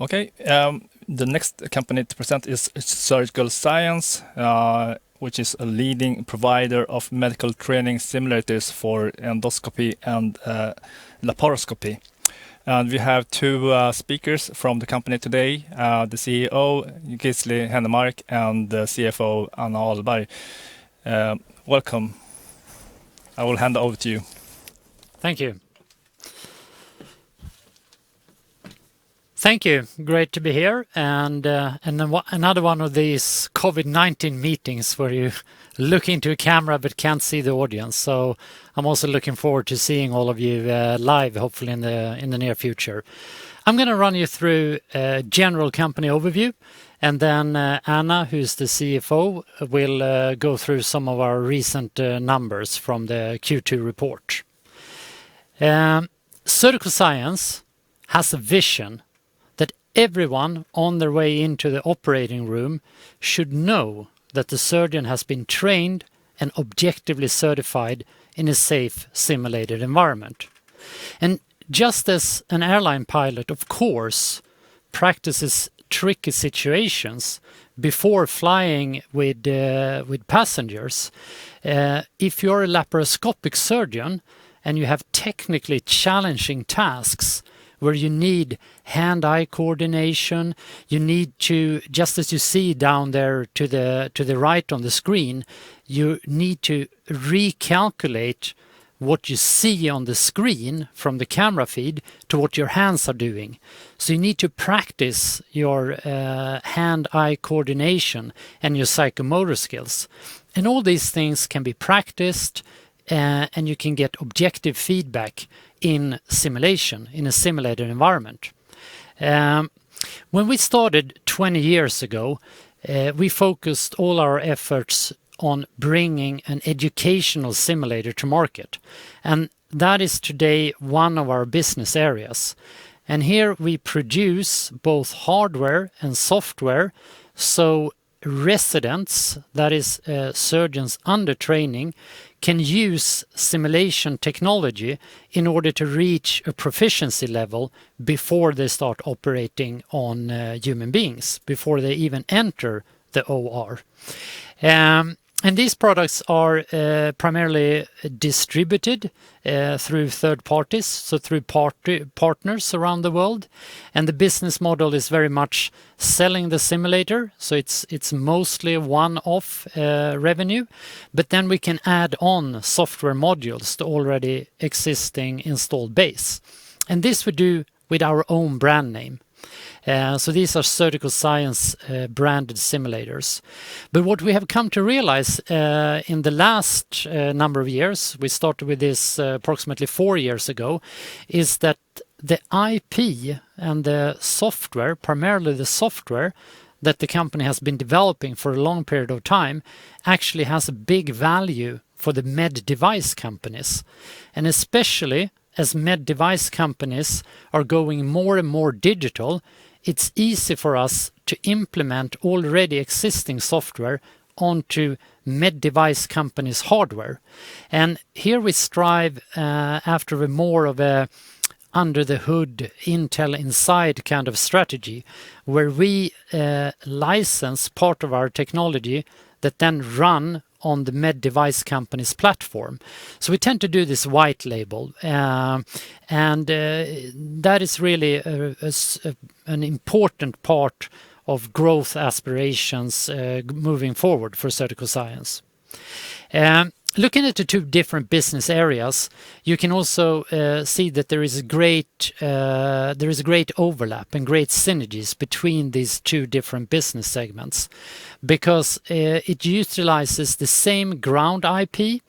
Okay, the next company to present is Surgical Science, which is a leading provider of medical training simulators for endoscopy and laparoscopy. And we have two speakers from the company today, the CEO, Gisli Hennemark, and the CFO, Anna Ahlberg. Welcome. I will hand over to you. Thank you. Thank you. Great to be here. And another one of these COVID-19 meetings where you look into a camera but can't see the audience. So I'm also looking forward to seeing all of you live, hopefully in the near future. I'm going to run you through a general company overview, and then Anna, who's the CFO, will go through some of our recent numbers from the Q2 report. Surgical Science has a vision that everyone on their way into the operating room should know that the surgeon has been trained and objectively certified in a safe simulated environment. And just as an airline pilot, of course, practices tricky situations before flying with passengers, if you're a laparoscopic surgeon and you have technically challenging tasks where you need hand-eye coordination, you need to, just as you see down there to the right on the screen, you need to recalculate what you see on the screen from the camera feed to what your hands are doing. So you need to practice your hand-eye coordination and your psychomotor skills. And all these things can be practiced and you can get objective feedback in simulation, in a simulated environment. When we started 20 years ago, we focused all our efforts on bringing an educational simulator to market. And that is today one of our business areas. And here we produce both hardware and software, so residents, that is surgeons under training, can use simulation technology in order to reach a proficiency level before they start operating on human beings, before they even enter the OR. And these products are primarily distributed through third parties, so through partners around the world. And the business model is very much selling the simulator, so it's mostly a one-off revenue. But then we can add on software modules to already existing installed base. And this we do with our own brand name. So these are Surgical Science branded simulators. But what we have come to realize in the last number of years, we started with this approximately 4 years ago, is that the IP and the software, primarily the software that the company has been developing for a long period of time, actually has a big value for the med device companies. And especially as med device companies are going more and more digital, it's easy for us to implement already existing software onto med device companies' hardware. And here we strive after a more of a under the hood, Intel inside kind of strategy, where we license part of our technology that then run on the med device company's platform. So we tend to do this white label, and that is really an important part of growth aspirations moving forward for Surgical Science. Looking at the two different business areas, you can also see that there is a great overlap and great synergies between these two different business segments, because it utilizes the same ground IP,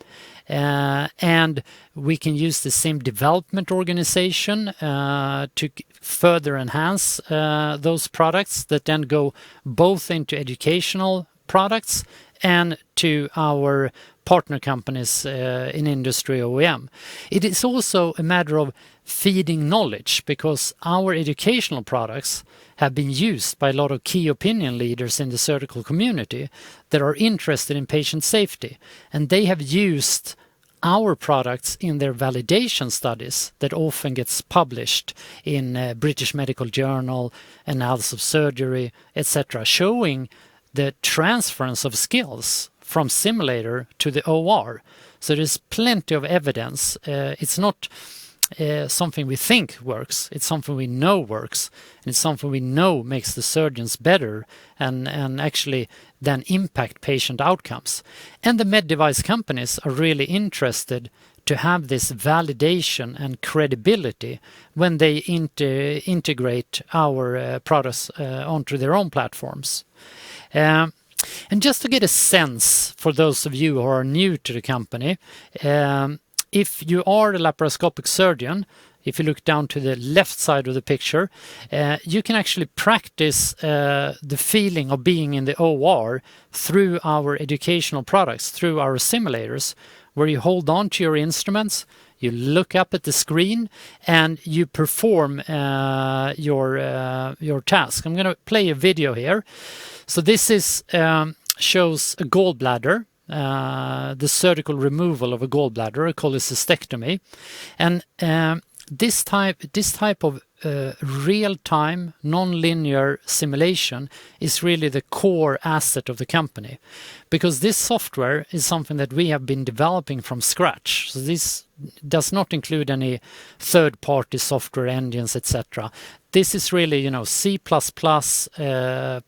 and we can use the same development organization to further enhance those products that then go both into educational products and to our partner companies in industry OEM. It is also a matter of feeding knowledge, because our educational products have been used by a lot of key opinion leaders in the surgical community that are interested in patient safety, and they have used our products in their validation studies that often gets published in British Medical Journal, Annals of Surgery, etc., showing the transference of skills from simulator to the OR. So there's plenty of evidence. It's not something we think works, it's something we know works, and it's something we know makes the surgeons better and actually then impact patient outcomes. And the med device companies are really interested to have this validation and credibility when they integrate our products onto their own platforms. And just to get a sense for those of you who are new to the company, if you are a laparoscopic surgeon, if you look down to the left side of the picture, you can actually practice the feeling of being in the OR through our educational products, through our simulators, where you hold on to your instruments, you look up at the screen, and you perform your task. I'm going to play a video here. So this is shows a gallbladder. The surgical removal of a gallbladder, a cholecystectomy, and this type of real-time, non-linear simulation is really the core asset of the company, because this software is something that we have been developing from scratch. So this does not include any third-party software engines, etc. This is really, C++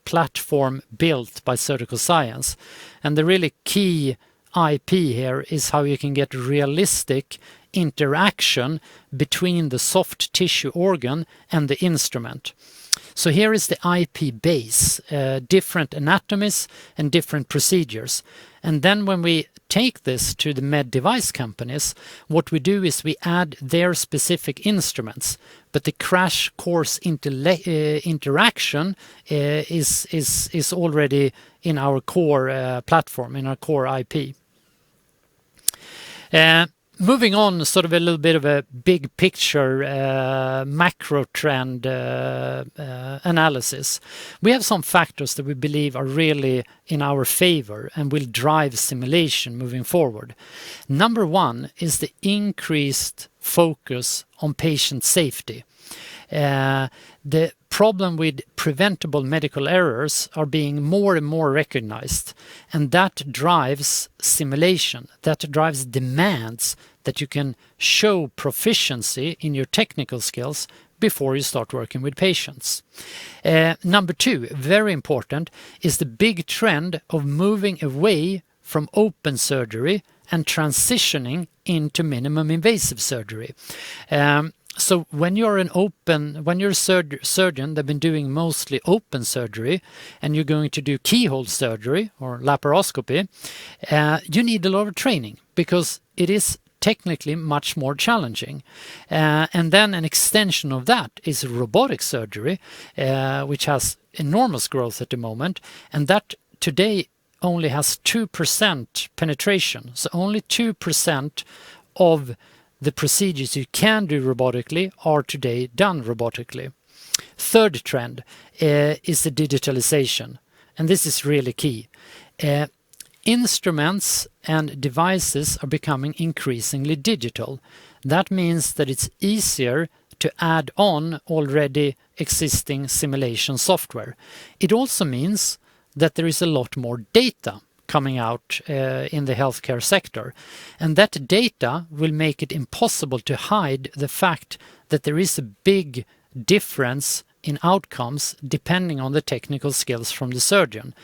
platform built by Surgical Science. And the really key IP here is how you can get realistic interaction between the soft tissue organ and the instrument. So here is the IP base, different anatomies and different procedures. And then when we take this to the med device companies, what we do is we add their specific instruments, but the crash course interaction is already in our core platform, in our core IP. Moving on, sort of a little bit of a big picture macro trend analysis. We have some factors that we believe are really in our favor and will drive simulation moving forward. Number one is the increased focus on patient safety. The problem with preventable medical errors are being more and more recognized, and that drives simulation, that drives demands that you can show proficiency in your technical skills before you start working with patients. Number two, very important, is the big trend of moving away from open surgery and transitioning into minimum invasive surgery. So when you're a surgeon that's been doing mostly open surgery and you're going to do keyhole surgery or laparoscopy, you need a lot of training because it is technically much more challenging. And then an extension of that is robotic surgery, which has enormous growth at the moment, and that today only has 2% penetration. So only 2% of the procedures you can do robotically are today done robotically. Third trend is the digitalization, and this is really key. Instruments and devices are becoming increasingly digital. That means that it's easier to add on already existing simulation software. It also means that there is a lot more data coming out in the healthcare sector, and that data will make it impossible to hide the fact that there is a big difference in outcomes depending on the technical skills from the surgeon,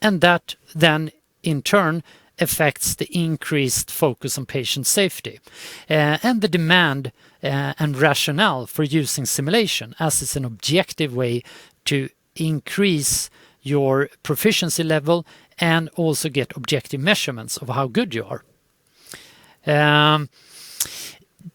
and that then in turn affects the increased focus on patient safety and the demand and rationale for using simulation as it's an objective way to increase your proficiency level and also get objective measurements of how good you are.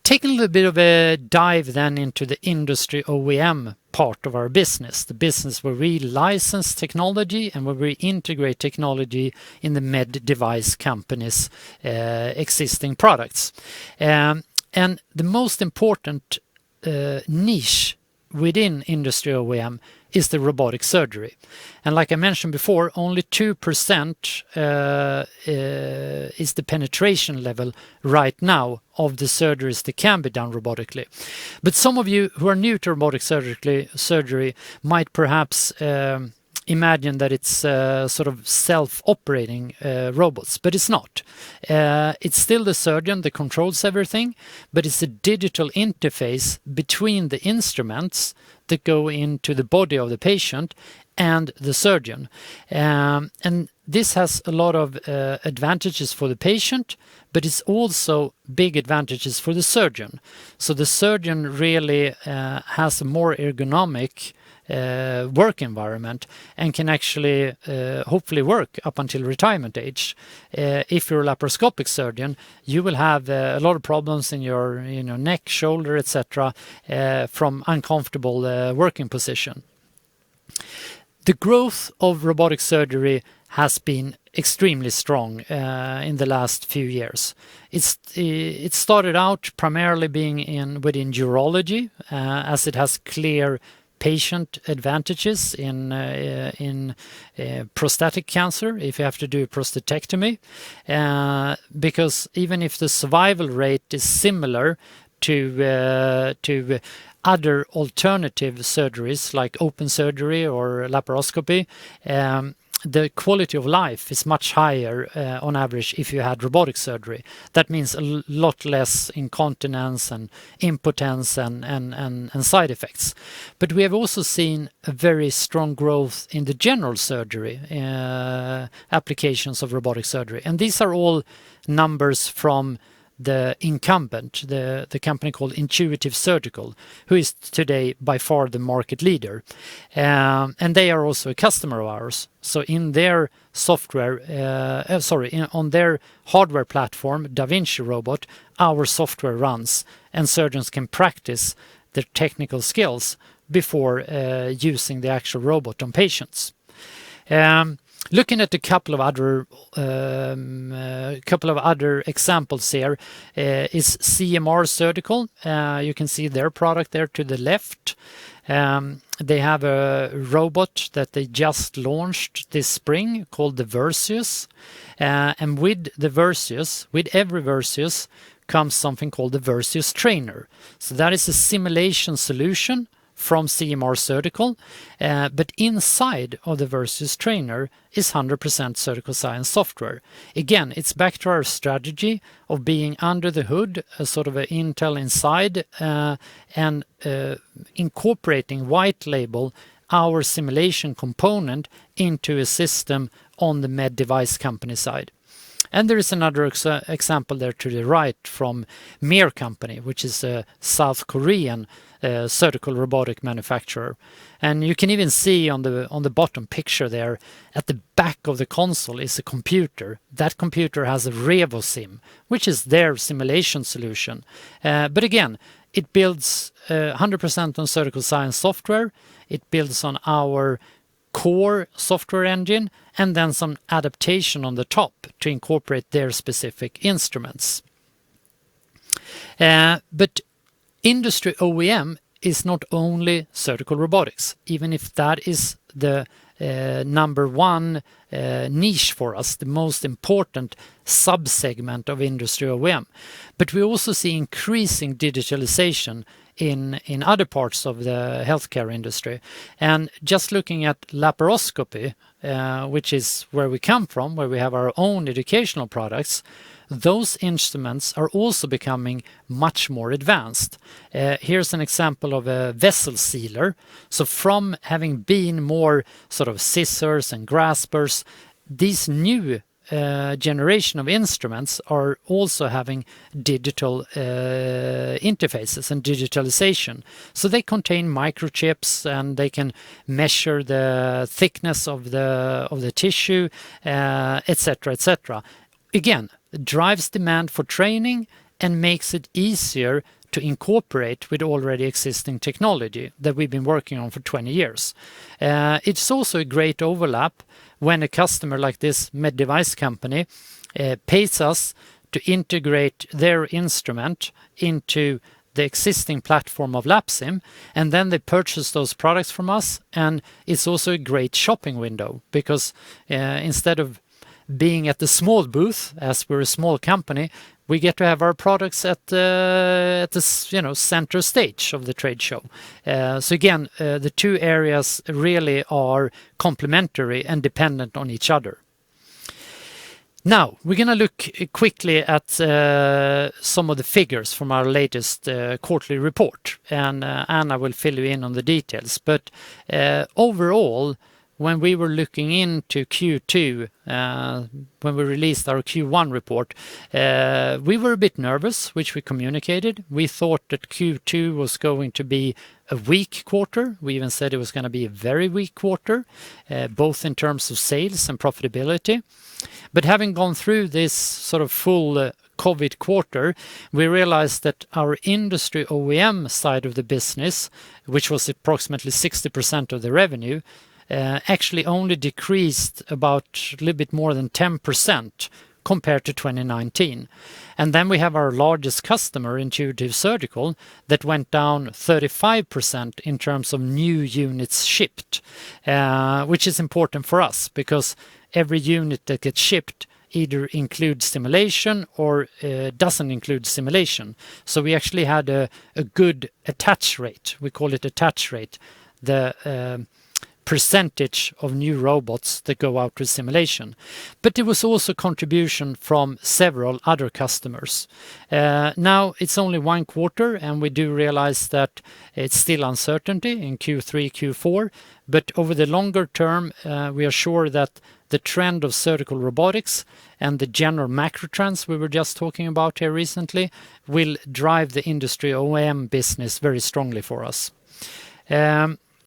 Taking a little bit of a dive then into the industry OEM part of our business, the business where we license technology and where we integrate technology in the med device companies' existing products. And the most important niche within industry OEM is the robotic surgery. And like I mentioned before, only 2% is the penetration level right now of the surgeries that can be done robotically. But some of you who are new to robotic surgery might perhaps imagine that it's sort of self-operating robots, but it's not. It's still the surgeon that controls everything, but it's a digital interface between the instruments that go into the body of the patient and the surgeon. And this has a lot of advantages for the patient, but it's also big advantages for the surgeon. So the surgeon really has a more ergonomic work environment and can actually hopefully work up until retirement age. If you're a laparoscopic surgeon, you will have a lot of problems in your neck, shoulder, etc. From uncomfortable working position. The growth of robotic surgery has been extremely strong in the last few years. It started out primarily being within urology, as it has clear patient advantages in prostatic cancer if you have to do a prostatectomy, because even if the survival rate is similar to other alternative surgeries like open surgery or laparoscopy, the quality of life is much higher on average if you had robotic surgery. That means a lot less incontinence and impotence and side effects. But we have also seen a very strong growth in the general surgery applications of robotic surgery. And these are all numbers from the incumbent, the company called Intuitive Surgical, who is today by far the market leader. And they are also a customer of ours. So in their software, on their hardware platform, DaVinci Robot, our software runs and surgeons can practice their technical skills before using the actual robot on patients. Looking at a couple of other examples here is CMR Surgical. You can see their product there to the left. They have a robot that they just launched this spring called the Versius. And with every Versius comes something called the Versius Trainer. So that is a simulation solution from CMR Surgical, but inside of the Versius Trainer is 100% Surgical Science software. Again, it's back to our strategy of being under the hood, a sort of an Intel inside, and incorporating white label our simulation component into a system on the med device company side. And there is another example there to the right from Mir Company, which is a South Korean surgical robotic manufacturer. And you can even see on the bottom picture there, at the back of the console is a computer. That computer has a RevoSim, which is their simulation solution. But again, it builds 100% on Surgical Science software. It builds on our core software engine and then some adaptation on the top to incorporate their specific instruments. But industry OEM is not only surgical robotics, even if that is the number one niche for us, the most important sub-segment of industry OEM. But we also see increasing digitalization in other parts of the healthcare industry. And just looking at laparoscopy, which is where we come from, where we have our own educational products, those instruments are also becoming much more advanced. Here's an example of a vessel sealer. So from having been more sort of scissors and graspers, these new generation of instruments are also having digital interfaces and digitalization. So they contain microchips and they can measure the thickness of the tissue, etc., etc. Again, drives demand for training and makes it easier to incorporate with already existing technology that we've been working on for 20 years. It's also a great overlap when a customer like this med device company pays us to integrate their instrument into the existing platform of Lapsim, and then they purchase those products from us. And it's also a great shopping window because instead of being at the small booth, as we're a small company, we get to have our products at the center stage of the trade show. So again, the two areas really are complementary and dependent on each other. Now, we're going to look quickly at some of the figures from our latest quarterly report, and Anna will fill you in on the details. But overall, when we were looking into Q2, when we released our Q1 report, we were a bit nervous, which we communicated. We thought that Q2 was going to be a weak quarter. We even said it was going to be a very weak quarter, both in terms of sales and profitability. But having gone through this sort of full COVID quarter, we realized that our industry OEM side of the business, which was approximately 60% of the revenue, actually only decreased about a little bit more than 10% compared to 2019. And then we have our largest customer, Intuitive Surgical, that went down 35% in terms of new units shipped, which is important for us because every unit that gets shipped either includes simulation or doesn't include simulation. So we actually had a good attach rate. We call it attach rate. The percentage of new robots that go out with simulation. But there was also contribution from several other customers. Now it's only one quarter, and we do realize that it's still uncertainty in Q3, Q4. But over the longer term, we are sure that the trend of surgical robotics and the general macro trends we were just talking about here recently will drive the industry OEM business very strongly for us.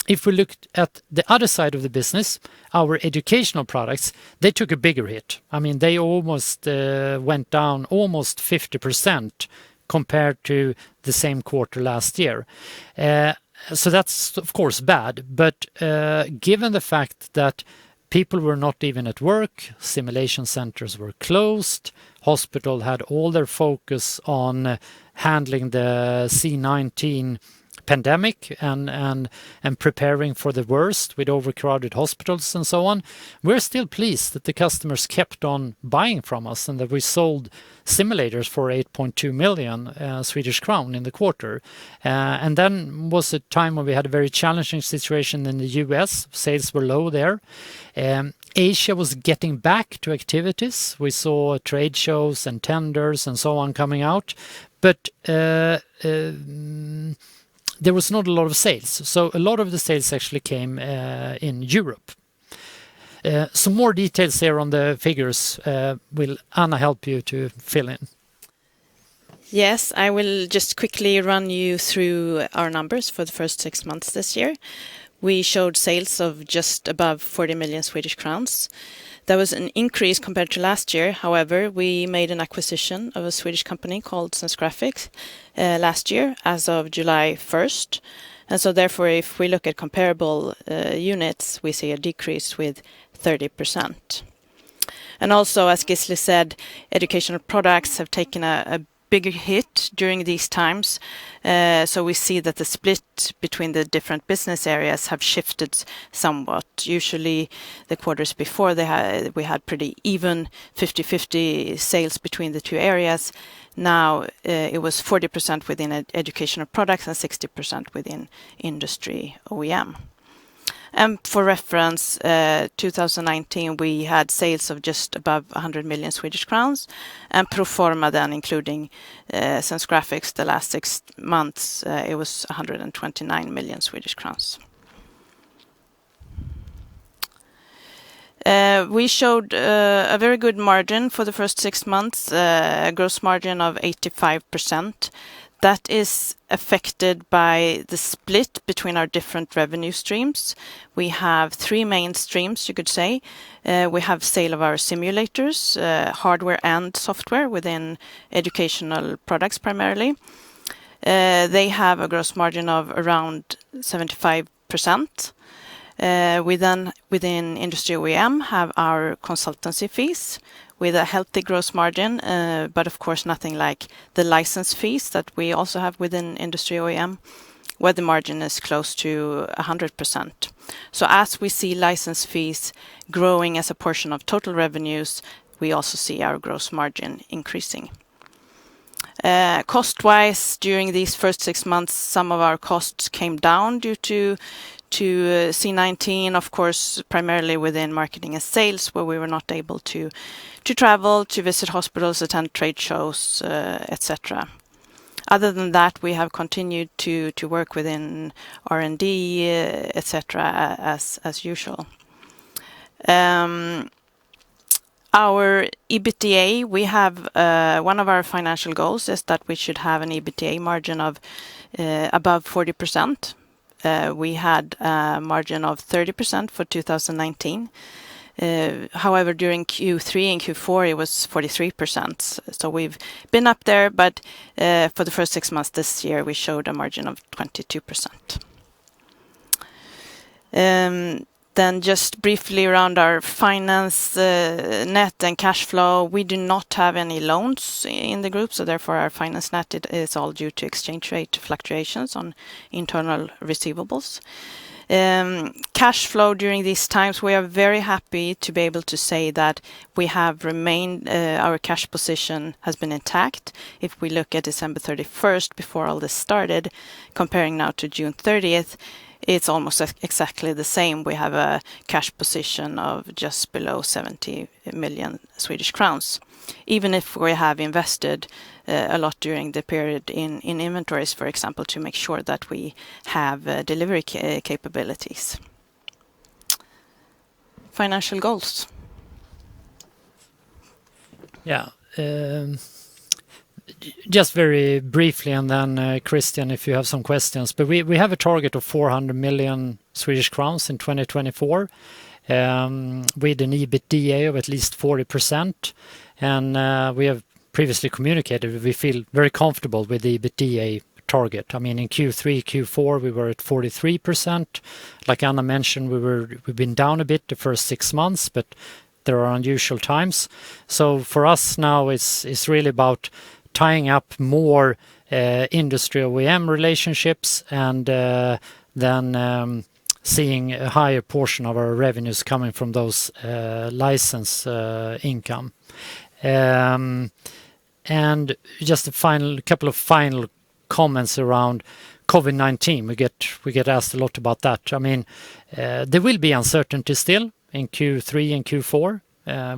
If we looked at the other side of the business, our educational products, they took a bigger hit. I mean, they almost went down almost 50% compared to the same quarter last year. So that's, of course, bad. But given the fact that people were not even at work, simulation centers were closed, hospital had all their focus on handling the C-19 pandemic and preparing for the worst with overcrowded hospitals and so on, we're still pleased that the customers kept on buying from us and that we sold simulators for 8.2 million Swedish crown in the quarter. And then was a time when we had a very challenging situation in the US. Sales were low there. Asia was getting back to activities. We saw trade shows and tenders and so on coming out. But there was not a lot of sales. So a lot of the sales actually came in Europe. Some more details here on the figures. Will Anna help you to fill in? Yes, I will just quickly run you through our numbers for the first 6 months this year. We showed sales of just above 40 million Swedish crowns. That was an increase compared to last year. However, we made an acquisition of a Swedish company called SYNERGIES last year as of July 1st. And so therefore, if we look at comparable units, we see a decrease with 30%. And also, as Gisli said, educational products have taken a bigger hit during these times. So we see that the split between the different business areas have shifted somewhat. Usually the quarters before we had pretty even 50-50 sales between the two areas. Now it was 40% within educational products and 60% within industry OEM. And for reference, 2019 we had sales of just above 100 million Swedish crowns, and pro forma then including SYNERGIES the last 6 months, it was 129 million Swedish crowns. We showed a very good margin for the first 6 months, a gross margin of 85%. That is affected by the split between our different revenue streams. We have 3 main streams, you could say. We have sale of our simulators, hardware and software within educational products primarily. They have a gross margin of around 75%. We then, within industry OEM, have our consultancy fees, with a healthy gross margin, but of course nothing like the license fees that we also have within Industry OEM, where the margin is close to 100%. So as we see license fees growing as a portion of total revenues, we also see our gross margin increasing. Cost-wise, during these first 6 months, some of our costs came down due to C-19, of course, primarily within marketing and sales, where we were not able to travel, to visit hospitals, attend trade shows, etc. Other than that, we have continued to work within R&D, etc., as usual. Our EBITDA, we have one of our financial goals is that we should have an EBITDA margin of above 40%. We had a margin of 30% for 2019. However, during Q3 and Q4, it was 43%. So we've been up there, but for the first 6 months this year, we showed a margin of 22%. Then just briefly around our finance net and cash flow, we do not have any loans in the group, so therefore our finance net is all due to exchange rate fluctuations on internal receivables. Cash flow during these times, we are very happy to be able to say that we have remained, our cash position has been intact. If we look at December 31st, before all this started, comparing now to June 30th, it's almost exactly the same. We have a cash position of just below 70 million Swedish crowns. Even if we have invested a lot during the period in inventories, for example, to make sure that we have delivery capabilities. Financial goals. Yeah. Just very briefly, and then Christian, if you have some questions. But we have a target of 400 million Swedish crowns in 2024, with an EBITDA of at least 40%. And we have previously communicated we feel very comfortable with the EBITDA target. I mean, in Q3, Q4, we were at 43%. Like Anna mentioned, we've been down a bit the first 6 months, but there are unusual times. So for us now, it's really about tying up more industry OEM relationships and then seeing a higher portion of our revenues coming from those license income. And just a couple of final comments around COVID-19. We get asked a lot about that. I mean, there will be uncertainty still in Q3 and Q4.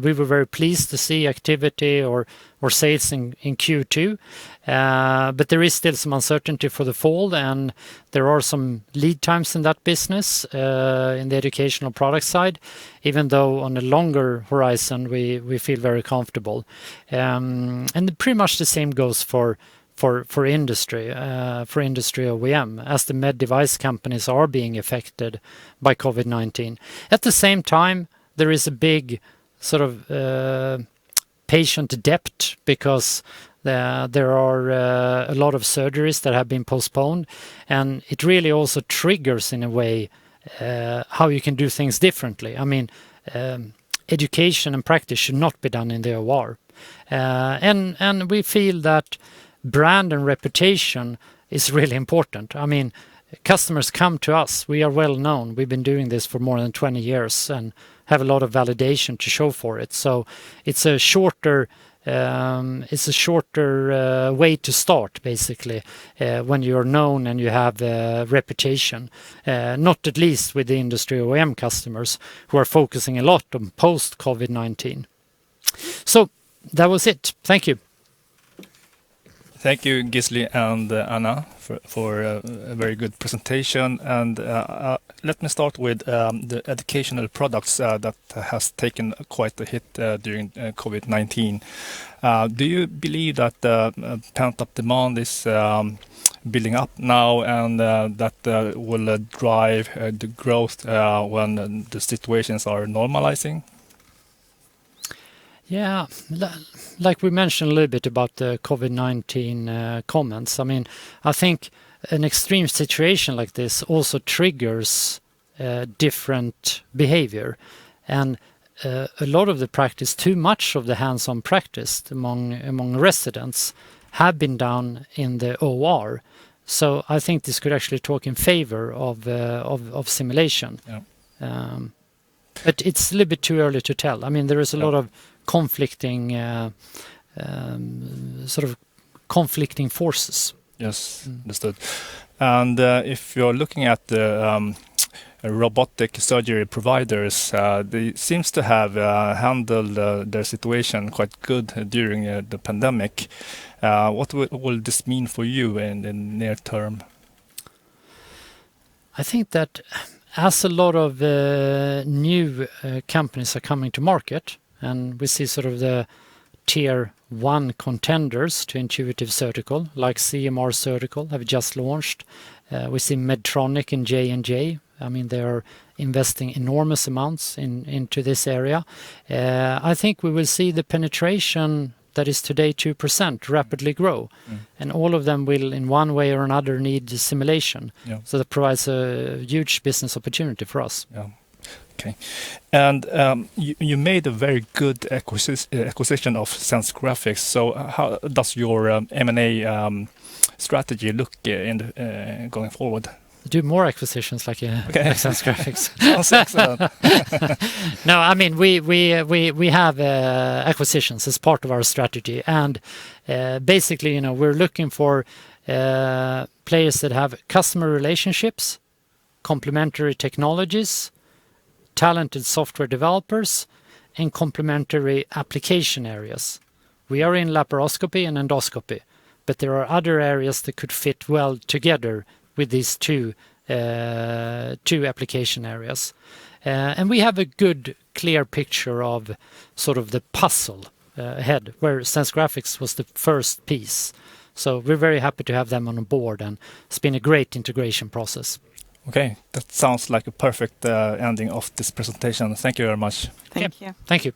We were very pleased to see activity or sales in Q2, but there is still some uncertainty for the fall, and there are some lead times in that business in the educational product side, even though on a longer horizon we feel very comfortable. And pretty much the same goes for industry OEM, as the med device companies are being affected by COVID-19. At the same time, there is a big sort of patient debt because there are a lot of surgeries that have been postponed, and it really also triggers in a way how you can do things differently. I mean, education and practice should not be done in the OR, and we feel that brand and reputation is really important. I mean, customers come to us. We are well known. We've been doing this for more than 20 years and have a lot of validation to show for it. So it's a shorter way to start, basically, when you're known and you have a reputation, not at least with the industry OEM customers who are focusing a lot on post-COVID-19. So that was it. Thank you. Thank you, Gisli and Anna, for a very good presentation. And let me start with the educational products that has taken quite a hit during COVID-19. Do you believe that pent-up demand is building up now and that will drive the growth when the situations are normalizing? Yeah, like we mentioned a little bit about the COVID-19 comments. I mean, I think an extreme situation like this also triggers different behavior. And a lot of the practice, too much of the hands-on practice among residents, have been done in the OR. So I think this could actually talk in favor of simulation. Yeah. But it's a little bit too early to tell. I mean, there is a lot of conflicting conflicting forces. Yes, understood. And if you're looking at the robotic surgery providers, they seems to have handled their situation quite good during the pandemic. What will this mean for you in the near term? I think that as a lot of new companies are coming to market, and we see sort of the tier 1 contenders to Intuitive Surgical, like CMR Surgical have just launched. We see Medtronic and J&J. I mean, they are investing enormous amounts into this area. I think we will see the penetration that is today 2% rapidly grow. And all of them will, in one way or another, need simulation. Yeah. So that provides a huge business opportunity for us. Yeah. Okay. And you made a very good acquisition of Sense Graphics. So how does your M&A strategy look going forward? Do more acquisitions like Sense Graphics. Sounds excellent. No, I mean we have acquisitions as part of our strategy, and basically, we're looking for players that have customer relationships, complementary technologies, talented software developers, and complementary application areas. We are in laparoscopy and endoscopy, but there are other areas that could fit well together with these two application areas. And we have a good, clear picture of sort of the puzzle ahead, where Sense Graphics was the first piece. So we're very happy to have them on board, and it's been a great integration process. Okay, that sounds like a perfect ending of this presentation. Thank you very much. Thank you. Thank you.